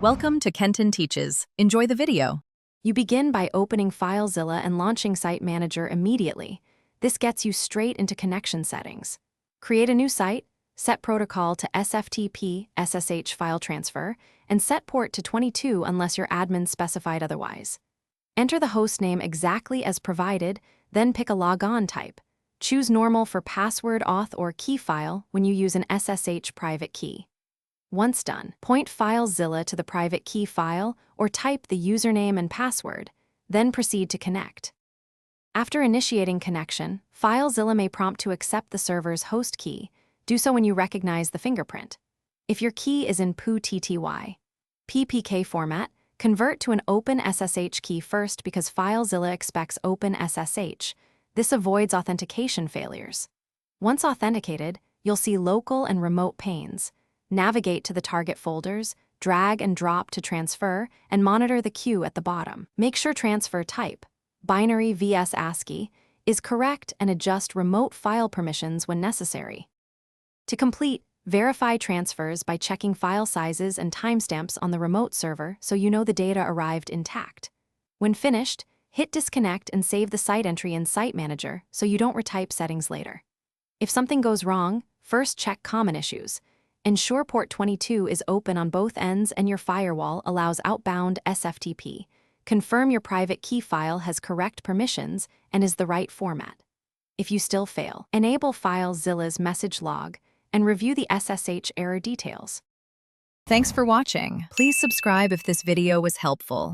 Welcome to Kenton Teaches. Enjoy the video. You begin by opening Filezilla and launching Site Manager immediately. This gets you straight into connection settings. Create a new site, set protocol to Sftp SSH file transfer, and set port to 22 unless your admin specified otherwise. Enter the host name exactly as provided, then pick a logon type. Choose normal for password, auth, or key file when you use an SSH private key. Once done, point Filezilla to the private key file or type the username and password, then proceed to connect. After initiating connection, Filezilla may prompt to accept the server's host key. Do so when you recognize the fingerprint. If your key is in PPK format, convert to an open SSH key first because Filezilla expects open SSH. This avoids authentication failures. Once authenticated, you'll see local and remote panes. Navigate to the target folders, drag and drop to transfer, and monitor the queue at the bottom. Make sure transfer type, binary vs ASCII, is correct and adjust remote file permissions when necessary. To complete, verify transfers by checking file sizes and timestamps on the remote server so you know the data arrived intact. When finished, hit disconnect and save the site entry in Site Manager so you don't retype settings later. If something goes wrong, first check common issues. Ensure port 22 is open on both ends and your firewall allows outbound Sftp. Confirm your private key file has correct permissions and is the right format. If you still fail, enable Filezilla's message log and review the SSH error details. Thanks for watching. Please subscribe if this video was helpful.